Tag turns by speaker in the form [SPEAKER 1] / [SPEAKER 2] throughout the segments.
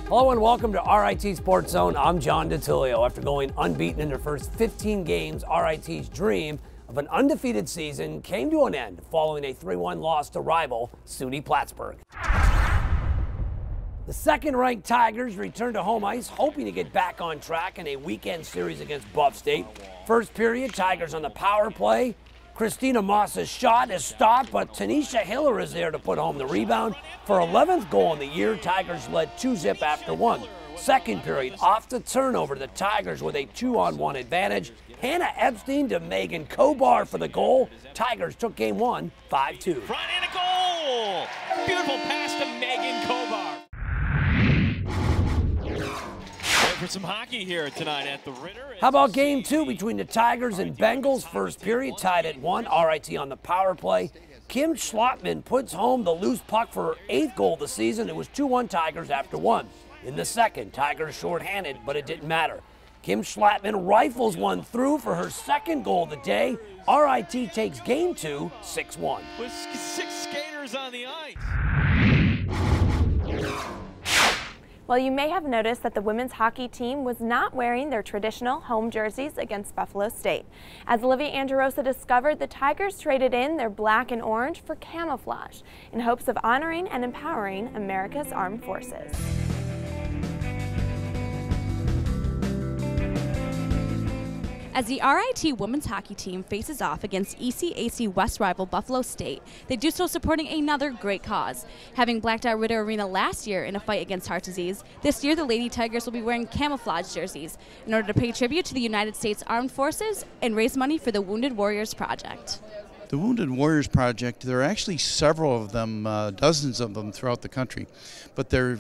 [SPEAKER 1] Hello and welcome to RIT SportsZone. I'm John DITULLIO. After going unbeaten in their first 15 games, RIT's dream of an undefeated season came to an end following a 3-1 loss to rival SUNY Plattsburgh. The second-ranked Tigers returned to home ice, hoping to get back on track in a weekend series against Buff State. First period, Tigers on the power play. Christina Moss's shot is stopped, but Tanisha Hiller is there to put home the rebound. For 11th goal in the year, Tigers led 2-0 after one. Second period, off the turnover, the Tigers with a 2-on-1 advantage. Hannah Epstein to Megan Kobar for the goal. Tigers took game one, 5-2.
[SPEAKER 2] Front and a goal! Beautiful pass to Megan Kobar. For some hockey here tonight at the RIT.
[SPEAKER 1] How about game two between the Tigers and Bengals? First period tied at 1, RIT on the power play. Kim Schlotman puts home the loose puck for her 8th goal of the season. It was 2-1 Tigers after one. In the second, Tigers shorthanded, but it didn't matter. Kim Schlotman rifles one through for her 2nd goal of the day. RIT takes game 2, 6-1.
[SPEAKER 2] With 6 skaters on the ice.
[SPEAKER 3] Well, you may have noticed that the women's hockey team was not wearing their traditional home jerseys against Buffalo State. As Olivia Angerosa discovered, the Tigers traded in their black and orange for camouflage in hopes of honoring and empowering America's armed forces.
[SPEAKER 4] As the RIT women's hockey team faces off against ECAC West rival Buffalo State, they do so supporting another great cause. Having blacked out Ritter Arena last year in a fight against heart disease, this year the Lady Tigers will be wearing camouflage jerseys in order to pay tribute to the United States Armed Forces and raise money for the Wounded Warriors Project.
[SPEAKER 5] The Wounded Warriors Project, there are actually several of them, dozens of them throughout the country, but they're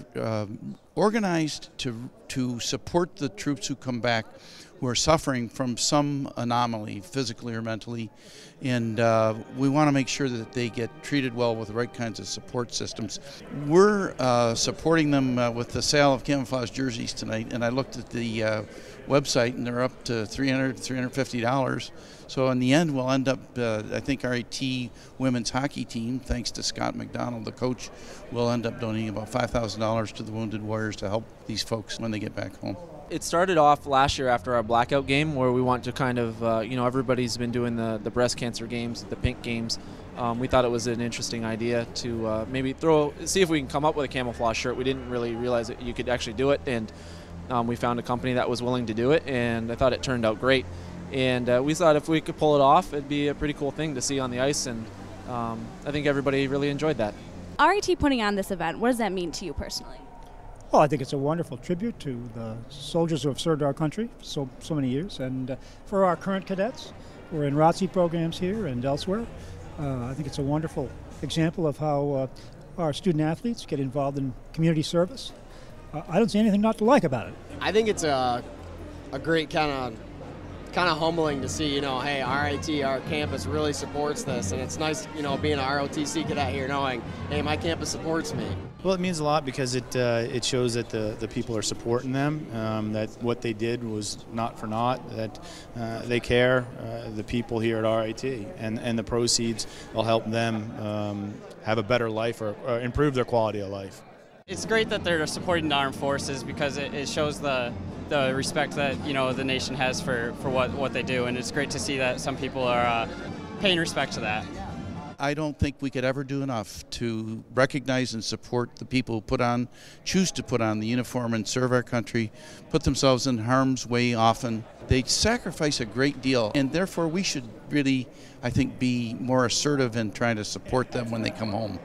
[SPEAKER 5] organized to support the troops who come back who are suffering from some anomaly, physically or mentally, and we want to make sure that they get treated well with the right kinds of support systems. We're supporting them with the sale of camouflage jerseys tonight, and I looked at the website, and they're up to $300, $350. So in the end, we'll end up, I think RIT women's hockey team, thanks to Scott McDonald, the coach, will end up donating about $5,000 to the Wounded Warriors to help these folks when they get back home.
[SPEAKER 6] It started off last year after our blackout game, where we want to kind of, everybody's been doing the breast cancer games, the pink games. We thought it was an interesting idea to maybe see if we can come up with a camouflage shirt. We didn't really realize that you could actually do it, and we found a company that was willing to do it, and I thought it turned out great. And we thought if we could pull it off, it'd be a pretty cool thing to see on the ice, and I think everybody really enjoyed that.
[SPEAKER 4] RIT putting on this event, what does that mean to you personally?
[SPEAKER 7] Well, I think it's a wonderful tribute to the soldiers who have served our country for so many years, and for our current cadets who are in ROTC programs here and elsewhere. I think it's a wonderful example of how our student athletes get involved in community service. I don't see anything not to like about it.
[SPEAKER 8] I think it's a great kind of humbling to see, hey, RIT, our campus really supports this, and it's nice, being an ROTC cadet here knowing, hey, my campus supports me.
[SPEAKER 9] Well, it means a lot because it shows that the people are supporting them, that what they did was not for naught, that they care, the people here at RIT, and the proceeds will help them have a better life or improve their quality of life.
[SPEAKER 10] It's great that they're supporting the armed forces because it shows the respect that the nation has for what they do, and it's great to see that some people are paying respect to that.
[SPEAKER 5] I don't think we could ever do enough to recognize and support the people who choose to put on the uniform and serve our country, put themselves in harm's way often. They sacrifice a great deal, and therefore we should really, I think, be more assertive in trying to support them when they come home.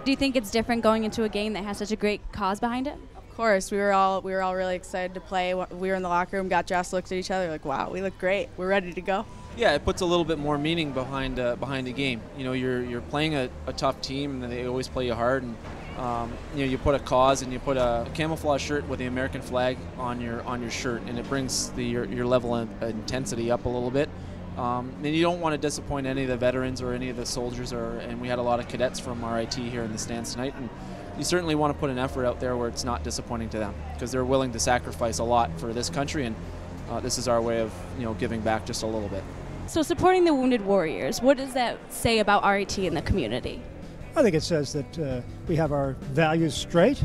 [SPEAKER 4] Do you think it's different going into a game that has such a great cause behind it?
[SPEAKER 11] Of course, we were all really excited to play. We were in the locker room, got dressed, looked at each other like, wow, we look great. We're ready to go.
[SPEAKER 6] Yeah, it puts a little bit more meaning behind the game. You're playing a tough team, and they always play you hard. And you put a cause, and you put a camouflage shirt with the American flag on your shirt, and it brings your level of intensity up a little bit. And you don't want to disappoint any of the veterans or any of the soldiers, and we had a lot of cadets from RIT here in the stands tonight, and you certainly want to put an effort out there where it's not disappointing to them, because they're willing to sacrifice a lot for this country, and this is our way of giving back just a little bit.
[SPEAKER 4] So supporting the Wounded Warriors, what does that say about RIT in the community?
[SPEAKER 7] I think it says that we have our values straight,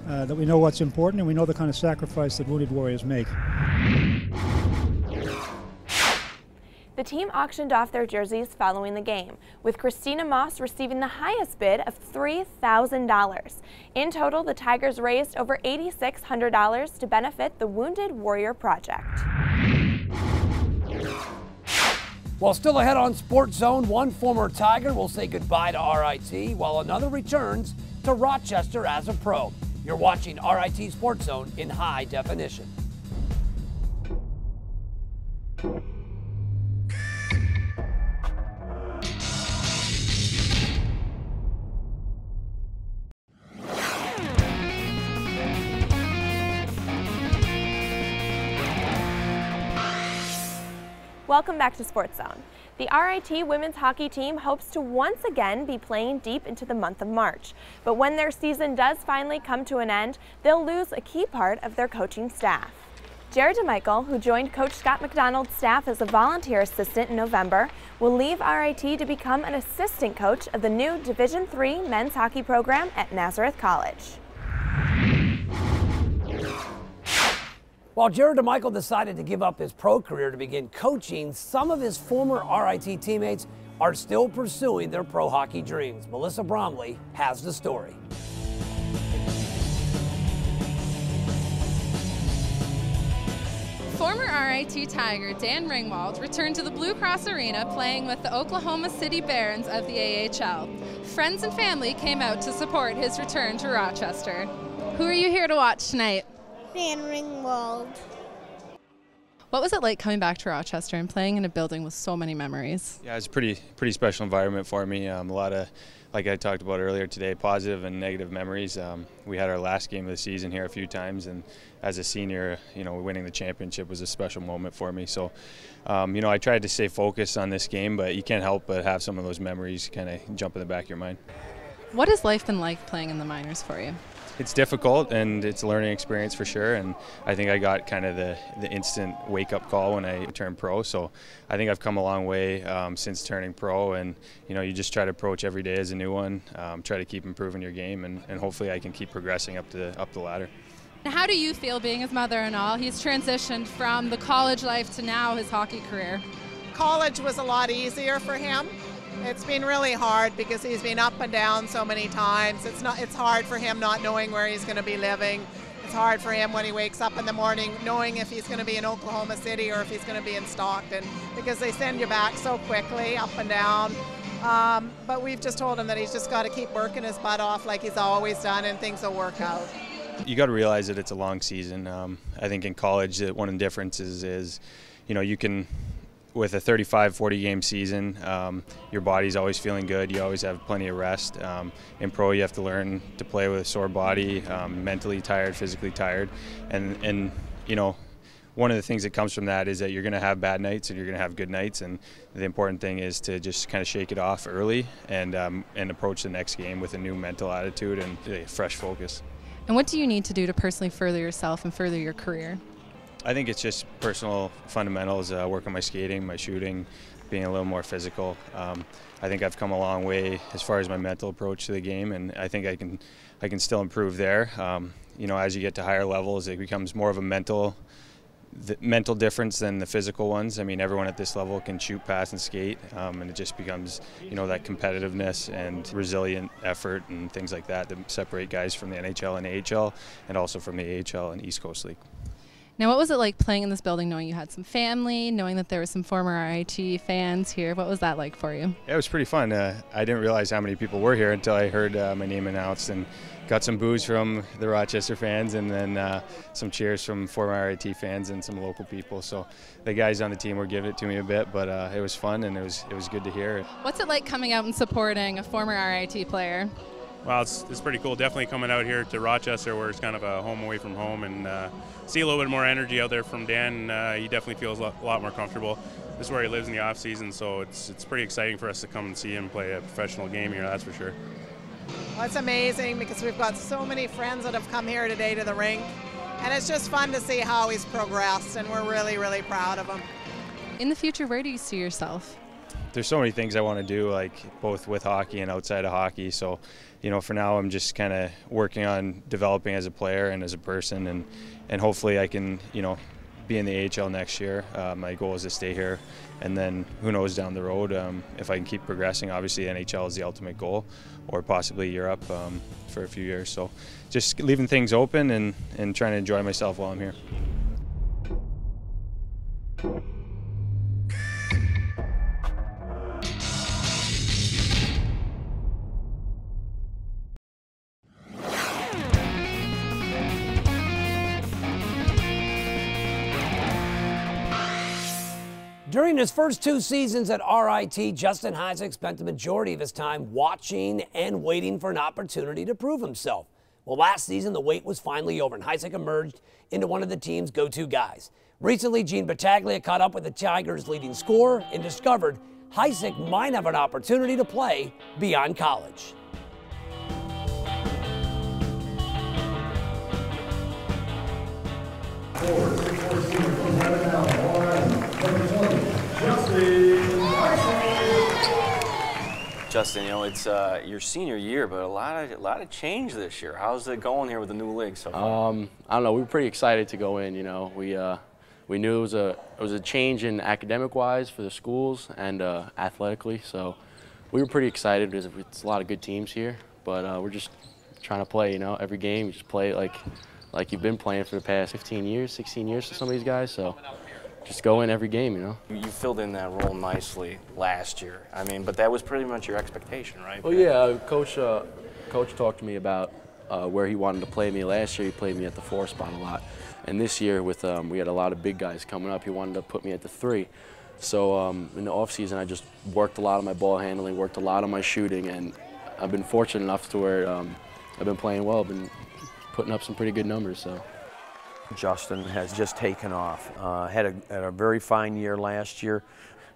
[SPEAKER 7] that we know what's important and we know the kind of sacrifice that wounded warriors make.
[SPEAKER 3] The team auctioned off their jerseys following the game, with Christina Moss receiving the highest bid of $3,000. In total, the Tigers raised over $8,600 to benefit the Wounded Warrior Project.
[SPEAKER 1] While still ahead on SportsZone, one former Tiger will say goodbye to RIT, while another returns to Rochester as a pro. You're watching RIT SportsZone in high definition.
[SPEAKER 3] Welcome back to SportsZone. The RIT women's hockey team hopes to once again be playing deep into the month of March. But when their season does finally come to an end, they'll lose a key part of their coaching staff. Jared DeMichael, who joined Coach Scott McDonald's staff as a volunteer assistant in November, will leave RIT to become an assistant coach of the new Division III men's hockey program at Nazareth College.
[SPEAKER 1] While Jared DeMichael decided to give up his pro career to begin coaching, some of his former RIT teammates are still pursuing their pro hockey dreams. Melissa Bromley has the story.
[SPEAKER 12] Former RIT Tiger Dan Ringwald returned to the Blue Cross Arena playing with the Oklahoma City Barons of the AHL. Friends and family came out to support his return to Rochester. Who are you here to watch tonight?
[SPEAKER 13] Dan Ringwald.
[SPEAKER 12] What was it like coming back to Rochester and playing in a building with so many memories?
[SPEAKER 14] Yeah, it's a pretty special environment for me. A lot of, like I talked about earlier today, positive and negative memories. We had our last game of the season here a few times, and as a senior, winning the championship was a special moment for me. So, I tried to stay focused on this game, but you can't help but have some of those memories kind of jump in the back of your mind.
[SPEAKER 12] What has life been like playing in the minors for you?
[SPEAKER 14] It's difficult and it's a learning experience for sure, and I think I got kind of the instant wake-up call when I turned pro, so I think I've come a long way since turning pro, and you just try to approach every day as a new one, try to keep improving your game, and hopefully I can keep progressing up the ladder.
[SPEAKER 12] How do you feel being his mother and all? He's transitioned from the college life to now his hockey career.
[SPEAKER 15] College was a lot easier for him. It's been really hard because he's been up and down so many times. It's hard for him not knowing where he's going to be living. It's hard for him when he wakes up in the morning knowing if he's going to be in Oklahoma City or if he's going to be in Stockton, because they send you back so quickly up and down. But we've just told him that he's just got to keep working his butt off like he's always done, and things will work out.
[SPEAKER 14] You got to realize that it's a long season. I think in college one of the differences is, you can, with a 35-40 game season, your body's always feeling good. You always have plenty of rest. In pro, you have to learn to play with a sore body, mentally tired, physically tired, and one of the things that comes from that is that you're going to have bad nights and you're going to have good nights, and the important thing is to just kind of shake it off early and approach the next game with a new mental attitude and a fresh focus.
[SPEAKER 12] And what do you need to do to personally further yourself and further your career?
[SPEAKER 14] I think it's just personal fundamentals, work on my skating, my shooting, being a little more physical. I think I've come a long way as far as my mental approach to the game, and I think I can still improve there. As you get to higher levels, it becomes more of a mental difference than the physical ones. I mean, everyone at this level can shoot, pass, and skate, and it just becomes, that competitiveness and resilient effort and things like that separate guys from the NHL and AHL, and also from the AHL and East Coast League.
[SPEAKER 12] Now, what was it like playing in this building, knowing you had some family, knowing that there were some former RIT fans here? What was that like for you?
[SPEAKER 14] Yeah, it was pretty fun. I didn't realize how many people were here until I heard my name announced, and got some boos from the Rochester fans, and then some cheers from former RIT fans and some local people. So the guys on the team were giving it to me a bit, but it was fun, and it was good to hear.
[SPEAKER 12] What's it like coming out and supporting a former RIT player?
[SPEAKER 16] Well, it's pretty cool. Definitely coming out here to Rochester, where it's kind of a home away from home, and see a little bit more energy out there from Dan. He definitely feels a lot more comfortable. This is where he lives in the off season, so it's pretty exciting for us to come and see him play a professional game here. That's for sure.
[SPEAKER 15] Well, it's amazing because we've got so many friends that have come here today to the rink, and it's just fun to see how he's progressed, and we're really, really proud of him.
[SPEAKER 12] In the future, where do you see yourself?
[SPEAKER 14] there's so many things I want to do, like both with hockey and outside of hockey. So, for now I'm just kind of working on developing as a player and as a person, and hopefully I can, be in the AHL next year. My goal is to stay here, and then who knows down the road if I can keep progressing. Obviously NHL is the ultimate goal, or possibly Europe for a few years. So just leaving things open and trying to enjoy myself while I'm here.
[SPEAKER 1] During his first 2 seasons at RIT, Justin Heisig spent the majority of his time watching and waiting for an opportunity to prove himself. Well, last season, the wait was finally over, and Heisig emerged into one of the team's go-to guys. Recently, Gene Battaglia caught up with the Tigers' leading scorer and discovered Heisig might have an opportunity to play beyond college.
[SPEAKER 17] Justin, it's your senior year, but a lot of change this year. How's it going here with the new league so far?
[SPEAKER 18] I don't know. We were pretty excited to go in. We knew it was a change in academic-wise for the schools and athletically. So we were pretty excited because it's a lot of good teams here. But we're just trying to play. Every game you just play it like you've been playing for the past 15 years, 16 years for some of these guys. So just go in every game,
[SPEAKER 17] You filled in that role nicely last year. But that was pretty much your expectation, right?
[SPEAKER 18] Well, yeah, Coach talked to me about where he wanted to play me. Last year he played me at the 4 spot a lot. And this year with we had a lot of big guys coming up, he wanted to put me at the 3. So in the offseason I just worked a lot on my ball handling, worked a lot on my shooting, and I've been fortunate enough to where I've been playing well, I've been putting up some pretty good numbers. So.
[SPEAKER 19] Justin has just taken off. Had a very fine year last year.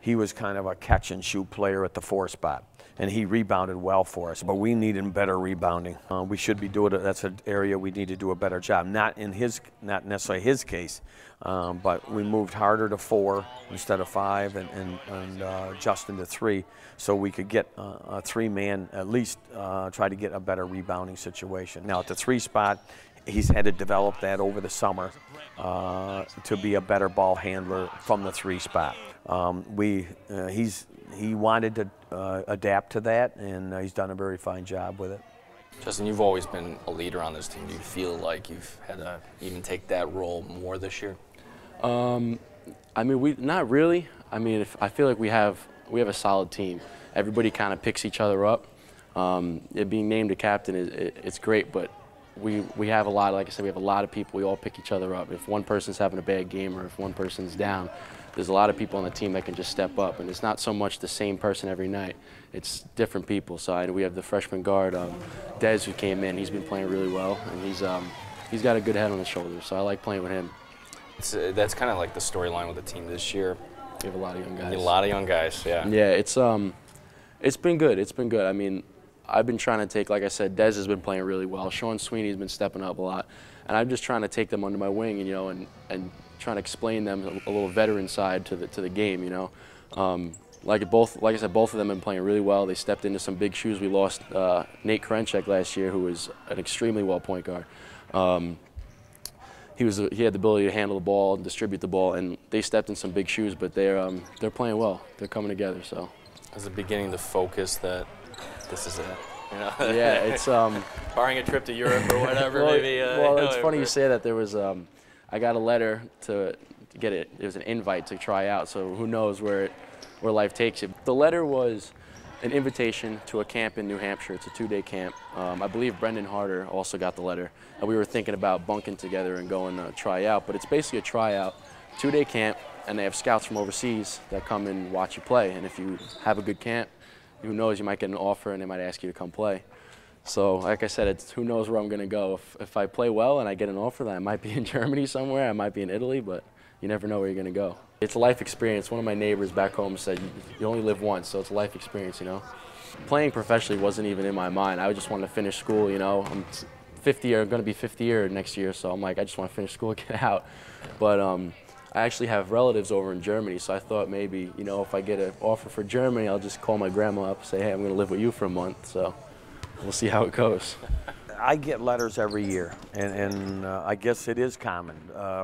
[SPEAKER 19] He was kind of a catch and shoot player at the 4 spot, and he rebounded well for us, but we needed better rebounding. We should be doing it. That's an area we need to do a better job. Not necessarily his case, but we moved harder to 4 instead of 5, and Justin to 3, so we could get a 3-man, at least try to get a better rebounding situation. Now at the 3 spot, he's had to develop that over the summer to be a better ball handler from the 3 spot. He wanted to adapt to that, and he's done a very fine job with it.
[SPEAKER 17] Justin, you've always been a leader on this team. Do you feel like you've had to even take that role more this year?
[SPEAKER 18] Not really. I feel like we have a solid team. Everybody kind of picks each other up. Being named a captain it's great, but we have a lot, like I said, we have a lot of people. We all pick each other up. If one person's having a bad game or if one person's down, there's a lot of people on the team that can just step up. And it's not so much the same person every night. It's different people. So we have the freshman guard, Des, who came in. He's been playing really well, and he's got a good head on his shoulders. So I like playing with him.
[SPEAKER 17] That's kind of like the storyline with the team this year.
[SPEAKER 18] We have a lot of young guys.
[SPEAKER 17] A lot of young guys, yeah.
[SPEAKER 18] Yeah, it's been good. It's been good. I've been trying to take, like I said, Des has been playing really well. Sean Sweeney's been stepping up a lot. And I'm just trying to take them under my wing, and trying to explain them a little veteran side to the game, Like I said, both of them have been playing really well. They stepped into some big shoes. We lost Nate Krenchek last year, who was an extremely well point guard. He had the ability to handle the ball and distribute the ball, and they stepped in some big shoes, but they're playing well. They're coming together, so.
[SPEAKER 17] As the beginning to focus that this is it.
[SPEAKER 18] Yeah, it's
[SPEAKER 17] barring a trip to Europe or whatever,
[SPEAKER 18] well,
[SPEAKER 17] maybe.
[SPEAKER 18] Well, it's funny you say that. There was I got a letter to get it. It was an invite to try out. So who knows where life takes you. The letter was an invitation to a camp in New Hampshire. It's a 2-day camp. I believe Brendan Harder also got the letter, and we were thinking about bunking together and going to try out. But it's basically a tryout, 2-day camp, and they have scouts from overseas that come and watch you play. And if you have a good camp, who knows, you might get an offer and they might ask you to come play. So like I said, it's who knows where I'm going to go. If I play well and I get an offer, then I might be in Germany somewhere, I might be in Italy, but you never know where you're going to go. It's a life experience. One of my neighbors back home said, you only live once, so it's a life experience, Playing professionally wasn't even in my mind. I just wanted to finish school, I'm 50 year, going to be 50 year next year, so I'm like, I just want to finish school and get out. But I actually have relatives over in Germany, so I thought maybe, you know, if I get an offer for Germany, I'll just call my grandma up and say, hey, I'm going to live with you for a month. So we'll see how it goes.
[SPEAKER 19] I get letters every year, and I guess it is common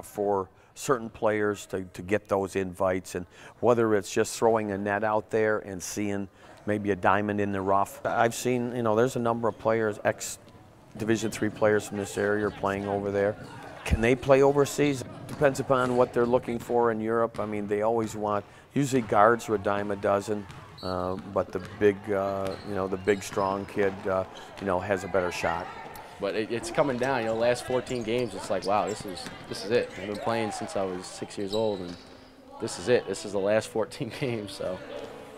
[SPEAKER 19] for certain players to get those invites, and whether it's just throwing a net out there and seeing maybe a diamond in the rough. I've seen, you know, there's a number of players, ex-Division III players from this area are playing over there. Can they play overseas? Depends upon what they're looking for in Europe. I mean, they always want, usually guards are a dime a dozen, but the big, you know, the big strong kid, you know, has a better shot.
[SPEAKER 18] But it's coming down, you know, last 14 games, it's like, wow, this is it. I've been playing since I was 6 years old, and this is it. This is the last 14 games, so.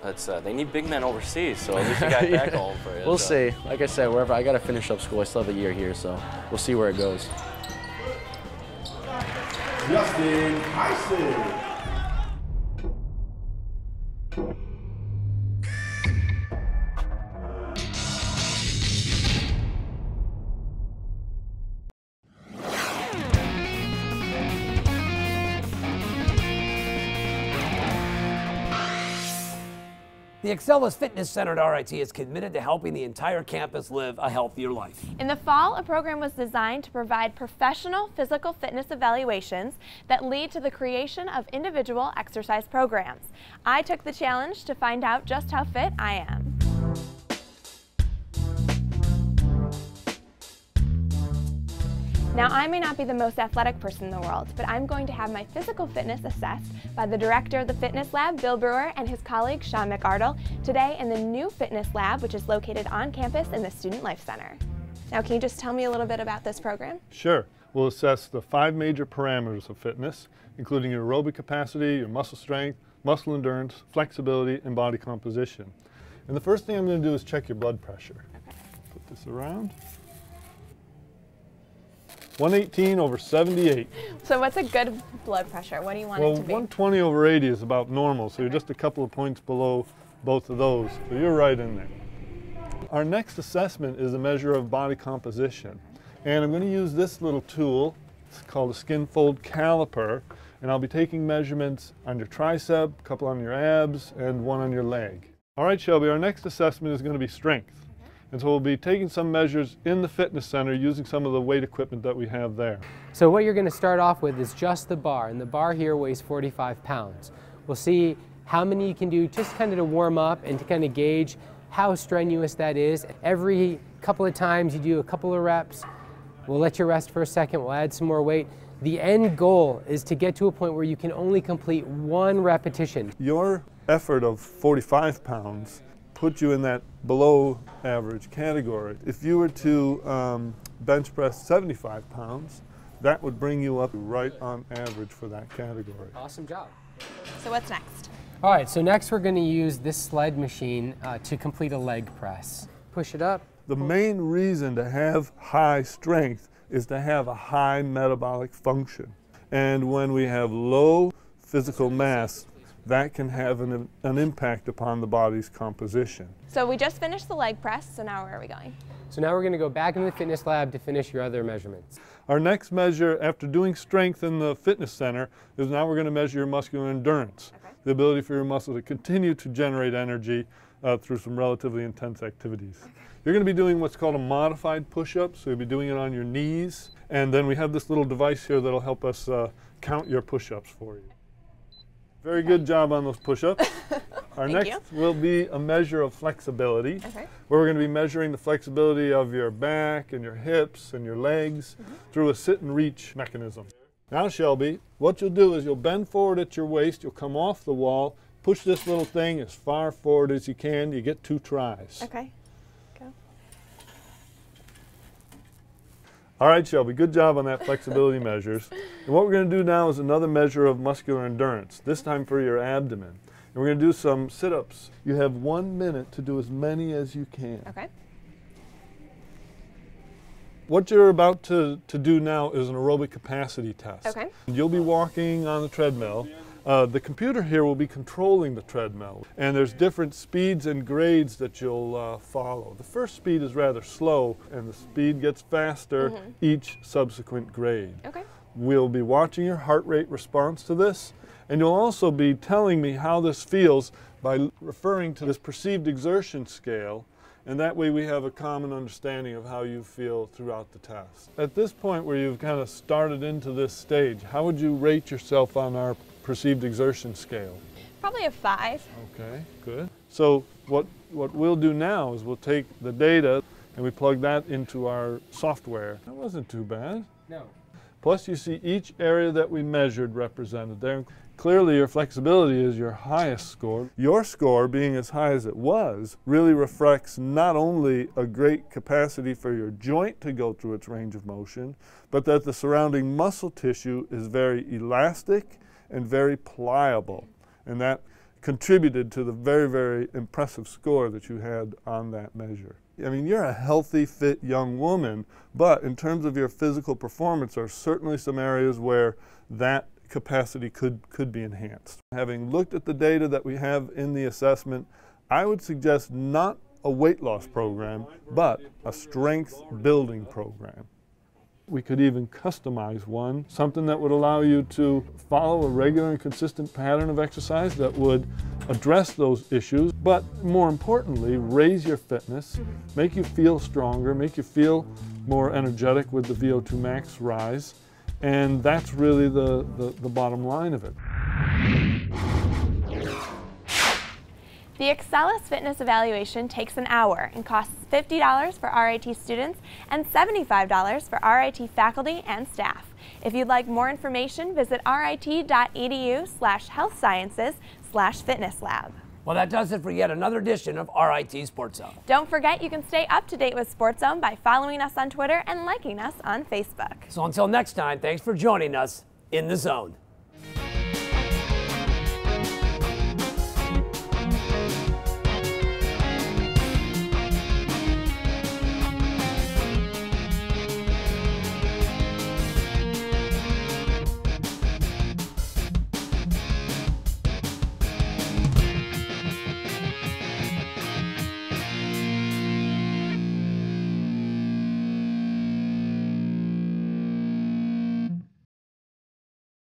[SPEAKER 17] That's, they need big men overseas, so at least you got that going for you.
[SPEAKER 18] We'll see. Like I said, wherever, I got to finish up school. I still have a year here, so we'll see where it goes.
[SPEAKER 20] Justin Heisig.
[SPEAKER 1] The EXCELLUS Fitness Center at RIT is committed to helping the entire campus live a healthier life.
[SPEAKER 3] In the fall, a program was designed to provide professional physical fitness evaluations that lead to the creation of individual exercise programs. I took the challenge to find out just how fit I am. Now, I may not be the most athletic person in the world, but I'm going to have my physical fitness assessed by the director of the fitness lab, Bill Brewer, and his colleague, Sean McCardle, today in the new fitness lab, which is located on campus in the Student Life Center. Now, can you just tell me a little bit about this program?
[SPEAKER 21] Sure. We'll assess the 5 major parameters of fitness, including your aerobic capacity, your muscle strength, muscle endurance, flexibility, and body composition. And the first thing I'm going to do is check your blood pressure. Okay. Put this around. 118/78.
[SPEAKER 3] So what's a good blood pressure? What do you want it to be?
[SPEAKER 21] 120/80 is about normal, so you're just a couple of points below both of those, so you're right in there. Our next assessment is a measure of body composition, and I'm going to use this little tool. It's called a skin fold caliper, and I'll be taking measurements on your tricep, a couple on your abs, and one on your leg. All right, Shelby, our next assessment is going to be strength. And so we'll be taking some measures in the fitness center using some of the weight equipment that we have there.
[SPEAKER 22] So what you're going to start off with is just the bar, and the bar here weighs 45 pounds. We'll see how many you can do just kind of to warm up and to kind of gauge how strenuous that is. Every couple of times you do a couple of reps, we'll let you rest for a second, we'll add some more weight. The end goal is to get to a point where you can only complete 1 repetition.
[SPEAKER 21] Your effort of 45 pounds put you in that below average category. If you were to bench press 75 pounds, that would bring you up right on average for that category.
[SPEAKER 22] Awesome job.
[SPEAKER 3] So what's next?
[SPEAKER 22] All right, so next we're going to use this sled machine to complete a leg press. Push it up.
[SPEAKER 21] The main reason to have high strength is to have a high metabolic function. And when we have low physical mass, that can have an impact upon the body's composition.
[SPEAKER 3] So we just finished the leg press, so now where are we going?
[SPEAKER 22] So now we're going to go back into the fitness lab to finish your other measurements.
[SPEAKER 21] Our next measure, after doing strength in the fitness center, is now we're going to measure your muscular endurance, the ability for your muscle to continue to generate energy through some relatively intense activities. You're going to be doing what's called a modified push-up, so you'll be doing it on your knees, and then we have this little device here that'll help us count your push-ups for you. Very good job on those push-ups. Our next will be a measure of flexibility, where we're going to be measuring the flexibility of your back and your hips and your legs through a sit and reach mechanism. Now, Shelby, what you'll do is you'll bend forward at your waist, you'll come off the wall, push this little thing as far forward as you can. You get 2 tries.
[SPEAKER 3] Okay. Go.
[SPEAKER 21] All right, Shelby, good job on that flexibility measures. And what we're going to do now is another measure of muscular endurance, this time for your abdomen. And we're going to do some sit-ups. You have 1 minute to do as many as you can.
[SPEAKER 3] Okay.
[SPEAKER 21] What you're about to do now is an aerobic capacity test.
[SPEAKER 3] Okay.
[SPEAKER 21] You'll be walking on the treadmill. The computer here will be controlling the treadmill, and there's different speeds and grades that you'll follow. The first speed is rather slow, and the speed gets faster each subsequent grade.
[SPEAKER 3] Okay.
[SPEAKER 21] We'll be watching your heart rate response to this, and you'll also be telling me how this feels by referring to this perceived exertion scale, and that way we have a common understanding of how you feel throughout the test. At this point where you've kind of started into this stage, how would you rate yourself on our perceived exertion scale?
[SPEAKER 3] Probably a 5.
[SPEAKER 21] Okay, good. So what we'll do now is we'll take the data and we plug that into our software. That wasn't too bad.
[SPEAKER 22] No.
[SPEAKER 21] Plus you see each area that we measured represented there. Clearly your flexibility is your highest score. Your score, being as high as it was, really reflects not only a great capacity for your joint to go through its range of motion, but that the surrounding muscle tissue is very elastic and very pliable. And that contributed to the very, very impressive score that you had on that measure. I mean, you're a healthy, fit young woman, but in terms of your physical performance, there are certainly some areas where that capacity could be enhanced. Having looked at the data that we have in the assessment, I would suggest not a weight loss program, but a strength building program. We could even customize one, something that would allow you to follow a regular and consistent pattern of exercise that would address those issues, but more importantly, raise your fitness, make you feel stronger, make you feel more energetic with the VO2 max rise, and that's really the bottom line of it.
[SPEAKER 3] The EXCELLUS fitness evaluation takes an hour and costs $50 for RIT students and $75 for RIT faculty and staff. If you'd like more information, visit rit.edu/healthsciences/fitnesslab.
[SPEAKER 1] Well, that does it for yet another edition of RIT Sports Zone.
[SPEAKER 3] Don't forget you can stay up to date with SportsZone by following us on Twitter and liking us on Facebook.
[SPEAKER 1] So until next time, thanks for joining us in the zone.